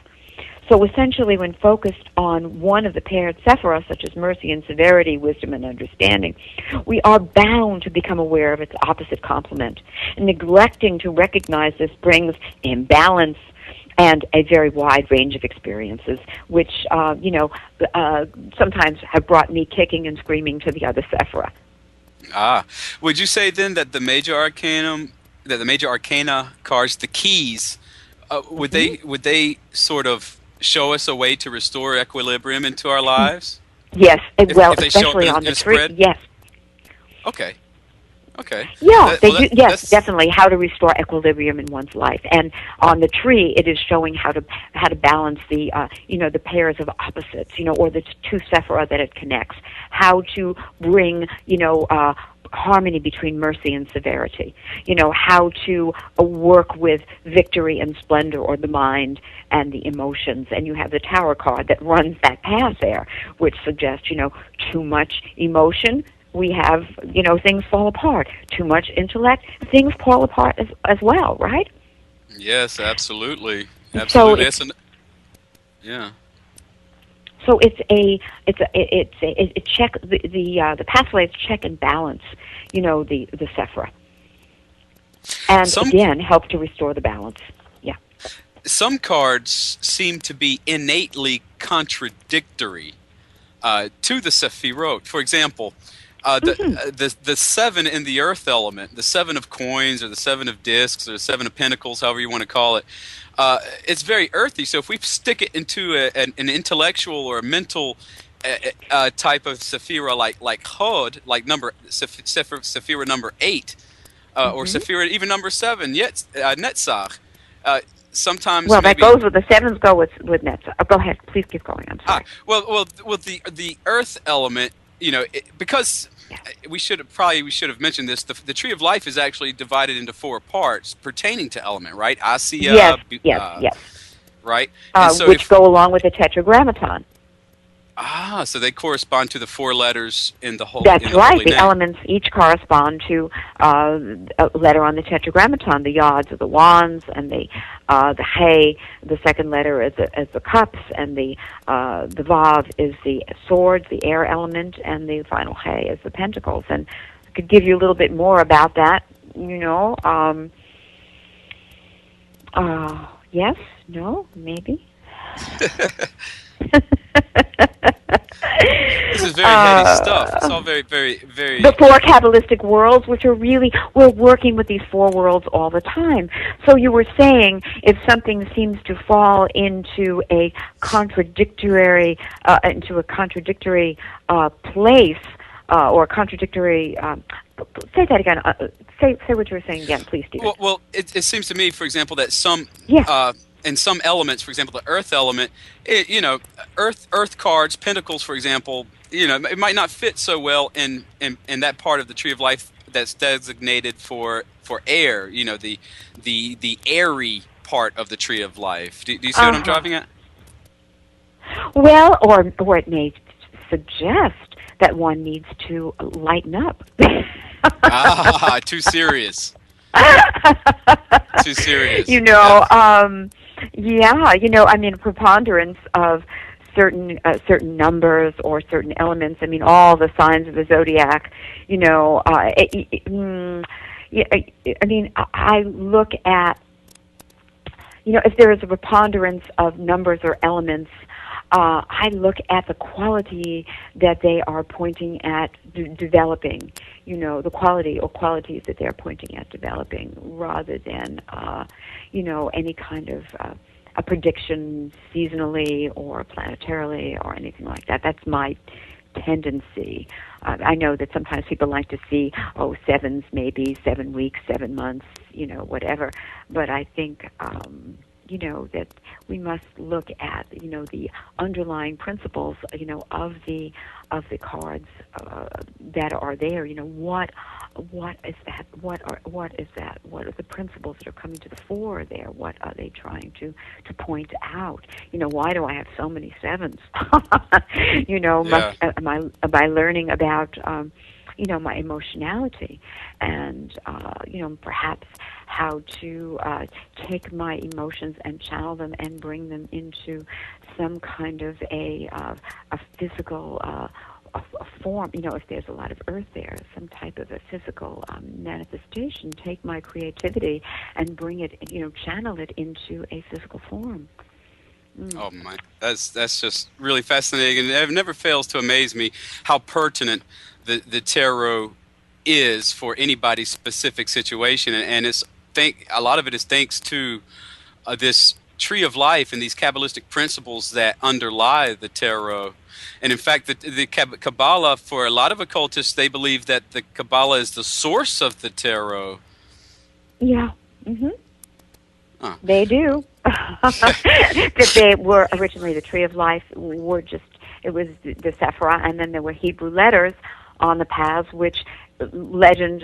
So essentially, when focused on one of the paired Sephira, such as mercy and severity, wisdom and understanding, we are bound to become aware of its opposite complement. Neglecting to recognize this brings imbalance and a very wide range of experiences, which, sometimes have brought me kicking and screaming to the other Sephira. Would you say then that the major arcana cards, the keys, would they sort of show us a way to restore equilibrium into our lives? Yes, if especially on the tree. Yes. Okay. Yeah, they do. Yes, definitely. How to restore equilibrium in one's life, and on the tree, it is showing how to balance the the pairs of opposites, or the two Sephira that it connects. How to bring harmony between mercy and severity. How to work with victory and splendor, or the mind and the emotions. And you have the Tower card that runs that path there, which suggests too much emotion. We have, things fall apart. Too much intellect, things fall apart as well, right? Yes, absolutely. So yeah. So the pathways check and balance, the Sephira, and again help to restore the balance. Yeah. Some cards seem to be innately contradictory to the Sephirot. For example, the seven in the earth element, the seven of coins or the seven of discs or the seven of pentacles, however you want to call it, it's very earthy. So if we stick it into an intellectual or a mental type of Sephira like Hod, like Sephira number 8, or Sephira even number 7, yet Netzach. Sometimes well, maybe, that goes with the sevens. Go with Netzach. Oh, go ahead. Please keep going. I'm sorry. Well, the earth element, because we should have mentioned this. The tree of life is actually divided into 4 parts pertaining to element, right? Asiya, yes. Right, which go along with the tetragrammaton. So they correspond to the 4 letters in the whole. That's right. The name. elements each correspond to a letter on the tetragrammaton. The yods are the wands, and the hay, the second letter is the cups, and the vav is the swords, the air element, and the final hay is the pentacles. And I could give you a little bit more about that. Yes, no, maybe. This is very heady stuff. It's all very, very, very... The 4 Kabbalistic worlds, which are really... We're working with these 4 worlds all the time. So you were saying if something seems to fall into a contradictory place, or a contradictory... say that again. Say what you were saying again, please, Stephen. Well, it seems to me, for example, that some... Yeah. And some elements, for example, the earth element, earth cards, pentacles, for example, it might not fit so well in that part of the tree of life that's designated for air, the airy part of the tree of life. Do you see what I'm driving at? Well, or it may suggest that one needs to lighten up. Too serious. Too serious. Preponderance of certain numbers or certain elements. I mean, all the signs of the zodiac. I look at, if there is a preponderance of numbers or elements, I look at the quality that they are pointing at developing, the quality or qualities that they're pointing at developing, rather than, any kind of a prediction seasonally or planetarily or anything like that. That's my tendency. I know that sometimes people like to see, sevens, maybe 7 weeks, 7 months, whatever. But I think, that we must look at, the underlying principles, of the cards that are there. What is that? What is that? What are the principles that are coming to the fore there? What are they trying to point out? Why do I have so many sevens? Am I learning about my emotionality, and perhaps how to take my emotions and channel them and bring them into some kind of a physical a form. If there's a lot of earth there, some type of a physical manifestation. Take my creativity and bring it, channel it into a physical form. Oh my, that's just really fascinating, and it never fails to amaze me how pertinent the tarot is for anybody's specific situation, and a lot of it is thanks to this tree of life and these Kabbalistic principles that underlie the tarot. And in fact, the Kabbalah, for a lot of occultists, they believe that the Kabbalah is the source of the tarot. Yeah. They do. That they were originally the tree of life. It was the Sephirah, and then there were Hebrew letters on the paths, which legend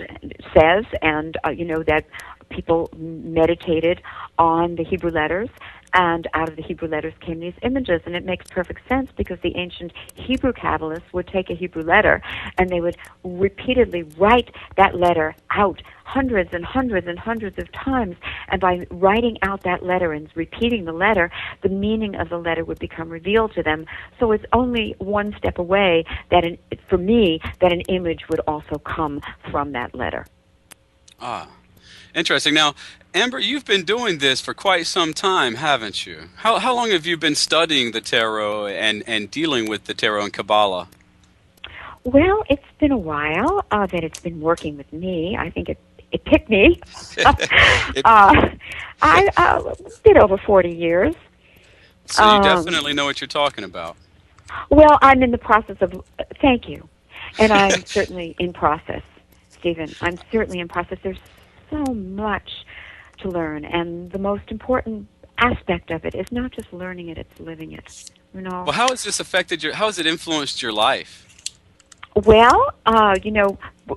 says, and that people meditated on the Hebrew letters, and out of the Hebrew letters came these images. And it makes perfect sense, because the ancient Hebrew Kabbalists would take a Hebrew letter and they would repeatedly write that letter out hundreds and hundreds and hundreds of times. And by writing out that letter and repeating the letter, the meaning of the letter would become revealed to them. So it's only one step away for me, that an image would also come from that letter. Interesting. Now, Amber, you've been doing this for quite some time, haven't you? How long have you been studying the tarot and dealing with the tarot and Kabbalah? Well, it's been a while that it's been working with me. I think it picked me. I a bit over 40 years. So you definitely know what you're talking about. Well, I'm in the process of. Thank you, and I'm certainly in process, Stephen. I'm certainly in process. There's so much to learn, and the most important aspect of it is not just learning it; it's living it. You know. Well, how has this affected how has it influenced your life? Well,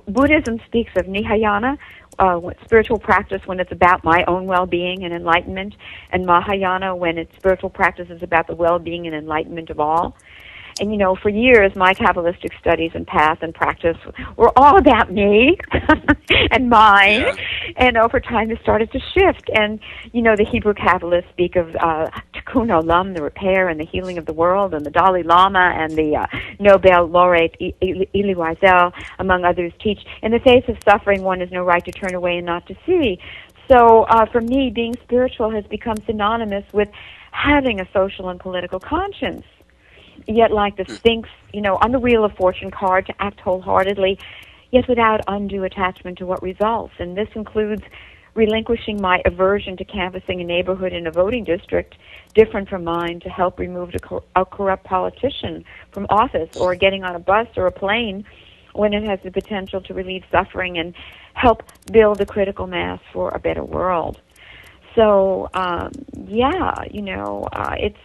Buddhism speaks of Nihayana, spiritual practice when it's about my own well-being and enlightenment, and Mahayana when its spiritual practice is about the well-being and enlightenment of all. And, for years, my Kabbalistic studies and path and practice were all about me and mine. Yeah. And over time, it started to shift. And, the Hebrew Kabbalists speak of tikkun olam, the repair and the healing of the world, and the Dalai Lama and the Nobel laureate Elie Wiesel, among others, teach, in the face of suffering, one has no right to turn away and not to see. So for me, being spiritual has become synonymous with having a social and political conscience. Yet like the Sphinx, on the Wheel of Fortune card, to act wholeheartedly, yet without undue attachment to what results. And this includes relinquishing my aversion to canvassing a neighborhood in a voting district different from mine to help remove a corrupt politician from office, or getting on a bus or a plane when it has the potential to relieve suffering and help build a critical mass for a better world. So, it's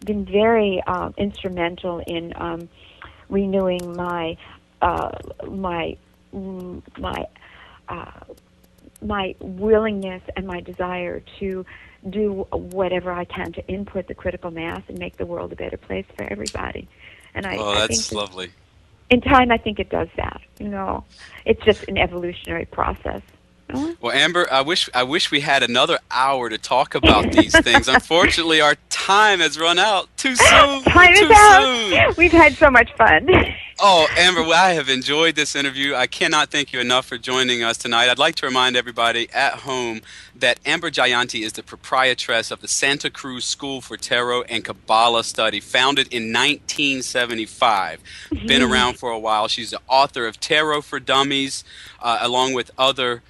been very instrumental in renewing my willingness and my desire to do whatever I can to input the critical mass and make the world a better place for everybody. And I that's think lovely. In time, I think it does that. It's just an evolutionary process. Well, Amber, I wish we had another hour to talk about these things. Unfortunately, our time has run out too soon. Time is out. We've had so much fun. Oh, Amber, I have enjoyed this interview. I cannot thank you enough for joining us tonight. I'd like to remind everybody at home that Amber Jayanti is the proprietress of the Santa Cruz School for Tarot and Kabbalah Study, founded in 1975. Been around for a while. She's the author of Tarot for Dummies, along with other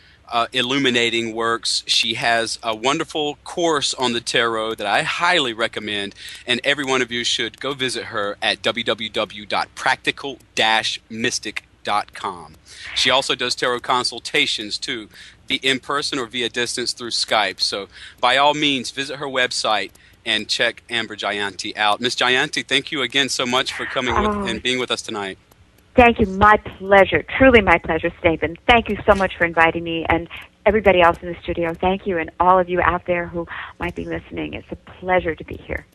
illuminating works. She has a wonderful course on the tarot that I highly recommend, and every one of you should go visit her at www.practical-mystic.com. She also does tarot consultations too, be in person or via distance through Skype. So by all means, visit her website and check Amber Jayanti out. Miss Jayanti, thank you again so much for coming and being with us tonight. Thank you. My pleasure. Truly my pleasure, Stephen. Thank you so much for inviting me, and everybody else in the studio. Thank you, and all of you out there who might be listening. It's a pleasure to be here.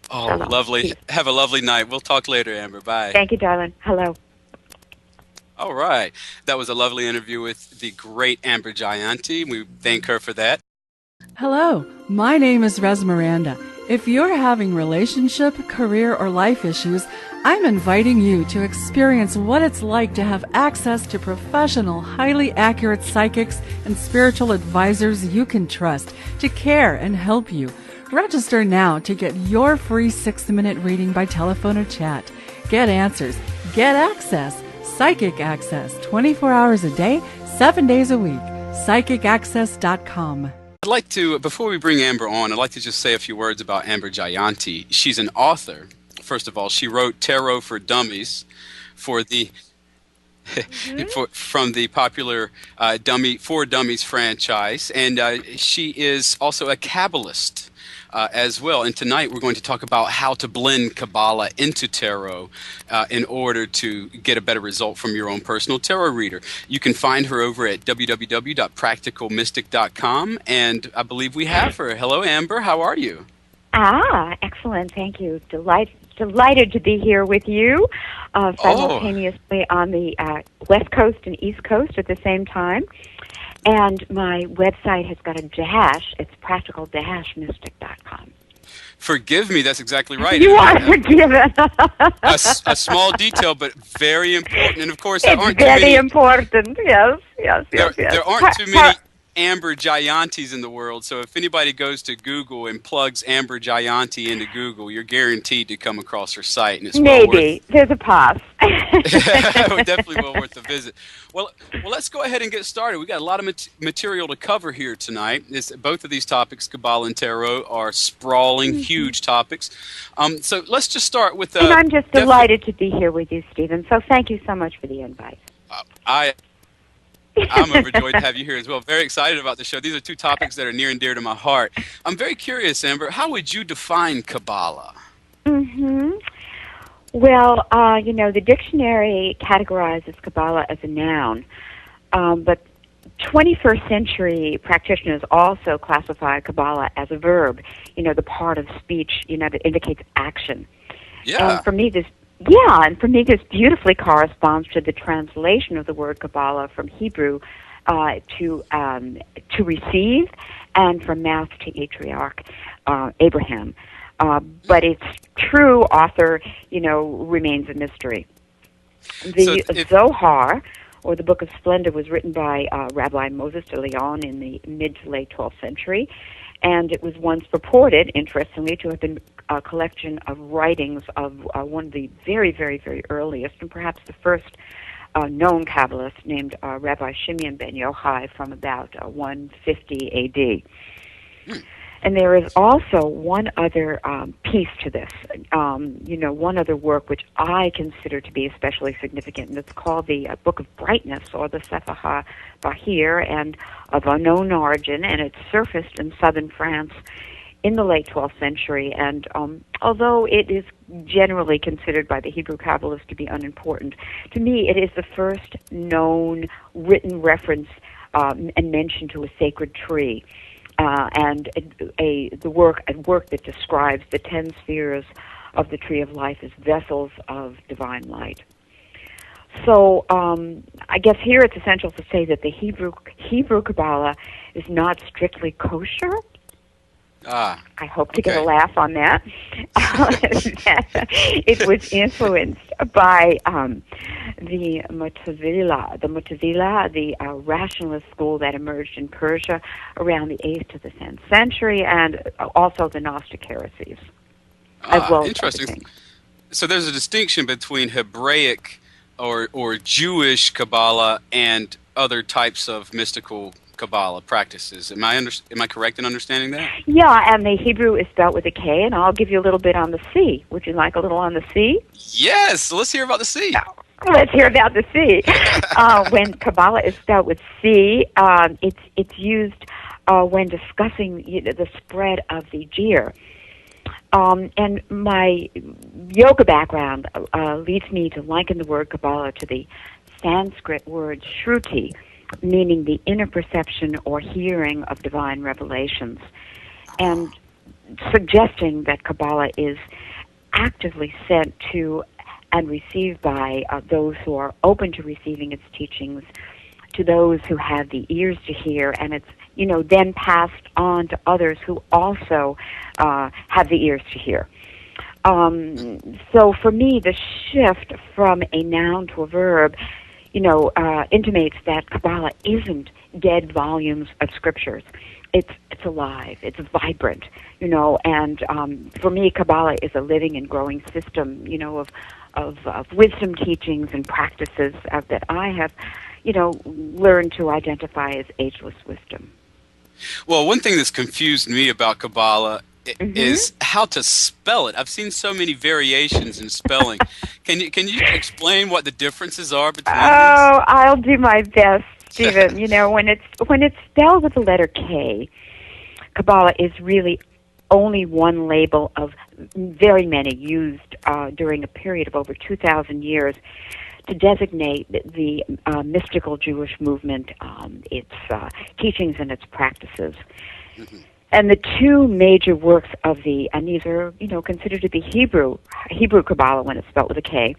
Oh, Shalom. Lovely. Peace. Have a lovely night. We'll talk later, Amber. Bye. Thank you, darling. Hello. All right. That was a lovely interview with the great Amber Jayanti. We thank her for that. Hello. My name is Res Miranda. If you're having relationship, career, or life issues, I'm inviting you to experience what it's like to have access to professional, highly accurate psychics and spiritual advisors you can trust to care and help you. Register now to get your free 6-minute reading by telephone or chat. Get answers. Get access. Psychic access. 24 hours a day, 7 days a week. PsychicAccess.com. I'd like to, before we bring Amber on, I'd like to just say a few words about Amber Jayanti. She's an author. First of all, she wrote Tarot for Dummies for the from the popular For Dummies franchise, and she is also a Kabbalist as well. And tonight we're going to talk about how to blend Kabbalah into tarot in order to get a better result from your own personal tarot reader. You can find her over at www.practicalmystic.com, and I believe we have her. Hello, Amber. How are you? Excellent. Thank you. Delighted to be here with you simultaneously on the West Coast and East Coast at the same time. And my website has got a dash. It's practical-mystic.com. Forgive me, that's exactly right. You are forgiven. a small detail, but very important. And of course, there aren't too many. Very important, yes. There aren't too many Amber Jayantis in the world, so if anybody goes to Google and plugs Amber Jayanti into Google, you're guaranteed to come across her site. And it's maybe. There's a pass. Definitely well worth a visit. Well, let's go ahead and get started. We got a lot of material to cover here tonight. Both of these topics, Kabbalah and Tarot, are sprawling, huge topics. So let's just start with. And I'm just delighted to be here with you, Stephen. So thank you so much for the invite. I'm overjoyed to have you here as well. Very excited about the show. These are two topics that are near and dear to my heart. I'm very curious, Amber. How would you define Kabbalah? Well, the dictionary categorizes Kabbalah as a noun, but 21st century practitioners also classify Kabbalah as a verb, the part of speech, that indicates action. Yeah. And for me, this beautifully corresponds to the translation of the word Kabbalah from Hebrew to receive, and from mouth to patriarch Abraham. But its true author, remains a mystery. The Zohar, or the Book of Splendor, was written by Rabbi Moses de Leon in the mid to late 12th century, and it was once purported, interestingly, to have been a collection of writings of one of the very, very, very earliest, and perhaps the first known Kabbalist, named Rabbi Shimeon ben Yochai, from about 150 A.D. And there is also one other piece to this, one other work which I consider to be especially significant, and it's called the Book of Brightness, or the Sefer HaBahir, and of unknown origin, and it surfaced in southern France in the late 12th century, and although it is generally considered by the Hebrew Kabbalists to be unimportant, to me it is the first known written reference and mention to a sacred tree. And the work that describes the 10 spheres of the Tree of Life as vessels of divine light. So I guess here it's essential to say that the Hebrew Kabbalah is not strictly kosher. I hope to get a laugh on that. It was influenced by the Mutazila, the rationalist school that emerged in Persia around the 8th to the 10th century, and also the Gnostic heresies, as well as interesting. So there's a distinction between Hebraic or Jewish Kabbalah and other types of mystical Kabbalah practices. Am I correct in understanding that? Yeah, and the Hebrew is spelled with a K, and I'll give you a little bit on the C. Would you like a little on the C? Yes, let's hear about the C. Let's hear about the C. When Kabbalah is spelled with C, it's used when discussing the spread of the Jir. And my yoga background leads me to liken the word Kabbalah to the Sanskrit word Shruti, meaning the inner perception or hearing of divine revelations, and suggesting that Kabbalah is actively sent to and received by those who are open to receiving its teachings, to those who have the ears to hear, and it's then passed on to others who also have the ears to hear. So for me, the shift from a noun to a verb intimates that Kabbalah isn't dead volumes of scriptures. It's alive. It's vibrant. And for me, Kabbalah is a living and growing system. Of wisdom teachings and practices that I have, learned to identify as ageless wisdom. Well, one thing that's confused me about Kabbalah is how to spell it. I've seen so many variations in spelling. Can you explain what the differences are between these? Oh, I'll do my best, Stephen. When it's spelled with the letter K, Kabbalah is really only one label of very many used during a period of over 2,000 years to designate the mystical Jewish movement, its teachings and its practices. And the two major works of and these are, considered to be Hebrew Kabbalah when it's spelled with a K,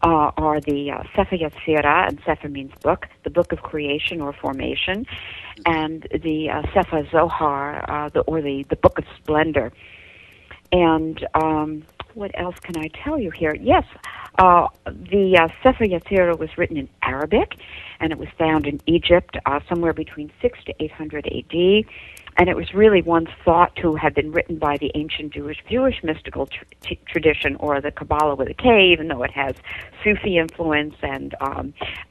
are the Sefer Yetzirah, and Sefer means book, the Book of Creation or Formation, and the Sefer Zohar, the Book of Splendor. And what else can I tell you here? Yes, the Sefer Yetzirah was written in Arabic, and it was found in Egypt somewhere between 6 to 800 A.D., and it was really once thought to have been written by the ancient Jewish mystical tradition, or the Kabbalah with a K, even though it has Sufi influence and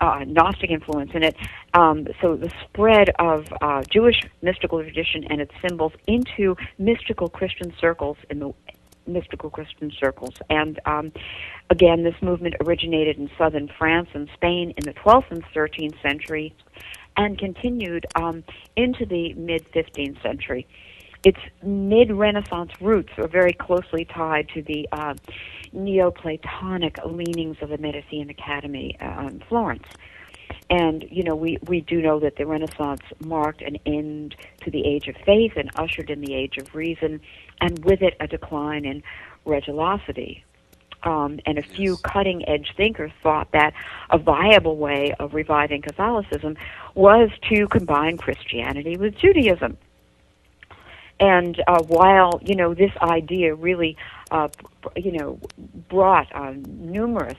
Gnostic influence in it. So the spread of Jewish mystical tradition and its symbols into mystical Christian circles and again, this movement originated in southern France and Spain in the 12th and 13th century and continued into the mid-15th century. Its mid-Renaissance roots are very closely tied to the Neoplatonic leanings of the Medicean Academy in Florence. And, we do know that the Renaissance marked an end to the age of faith and ushered in the age of reason, and with it a decline in religiosity. And a few cutting-edge thinkers thought that a viable way of reviving Catholicism was to combine Christianity with Judaism. And while, this idea really, brought numerous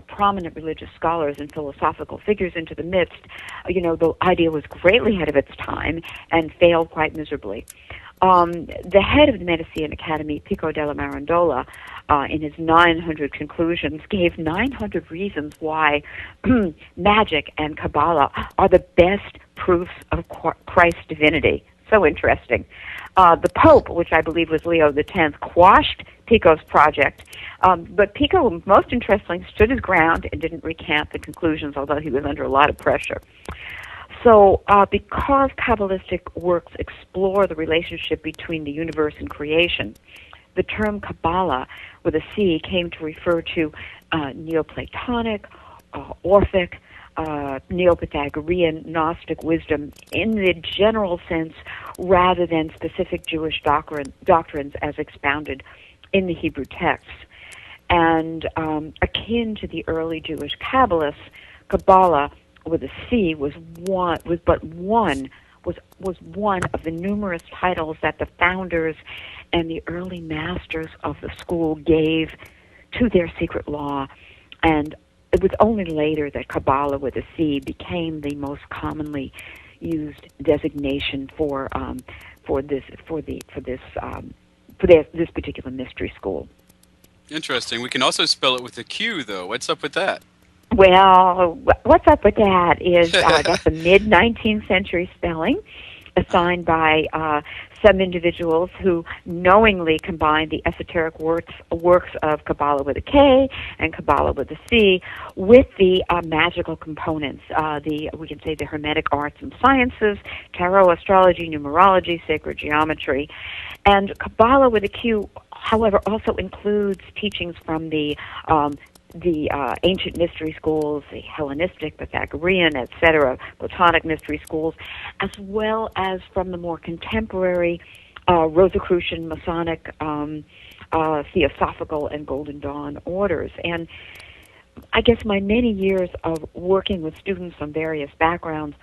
prominent religious scholars and philosophical figures into the midst, the idea was greatly ahead of its time and failed quite miserably. The head of the Medicean Academy, Pico della Mirandola, in his 900 conclusions, gave 900 reasons why magic and Kabbalah are the best proofs of Christ's divinity. So interesting. The Pope, which I believe was Leo X, quashed Pico's project, but Pico, most interestingly, stood his ground and didn't recant the conclusions, although he was under a lot of pressure. So because Kabbalistic works explore the relationship between the universe and creation, the term Kabbalah with a C came to refer to Neoplatonic, Orphic, Neo-Pythagorean, Gnostic wisdom in the general sense rather than specific Jewish doctrines as expounded in the Hebrew texts. And akin to the early Jewish Kabbalists, Kabbalah with a C was one of the numerous titles that the founders and the early masters of the school gave to their secret law, and it was only later that Kabbalah with a C became the most commonly used designation for this particular mystery school. Interesting. We can also spell it with a Q, though. What's up with that? Well, what's up with that is that's a mid-19th century spelling assigned by some individuals who knowingly combined the esoteric works of Kabbalah with a K and Kabbalah with a C with the magical components, we can say the Hermetic arts and sciences, tarot, astrology, numerology, sacred geometry. And Kabbalah with a Q, however, also includes teachings from the ancient mystery schools, the Hellenistic, Pythagorean, etc., Platonic mystery schools, as well as from the more contemporary Rosicrucian, Masonic, Theosophical, and Golden Dawn orders. And I guess my many years of working with students from various backgrounds,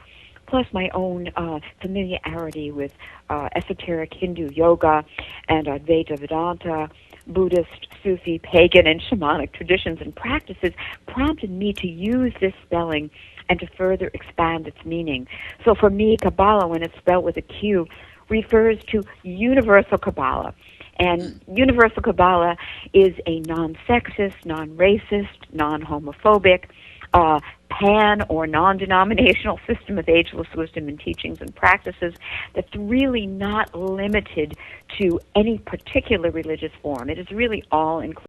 plus my own familiarity with esoteric Hindu yoga and Advaita Vedanta, Buddhist, Sufi, pagan, and shamanic traditions and practices prompted me to use this spelling and to further expand its meaning. So for me, Kabbalah, when it's spelled with a Q, refers to universal Kabbalah. And universal Kabbalah is a non-sexist, non-racist, non-homophobic, pan or non-denominational system of ageless wisdom and teachings and practices that's really not limited to any particular religious form. It is really all inclusive.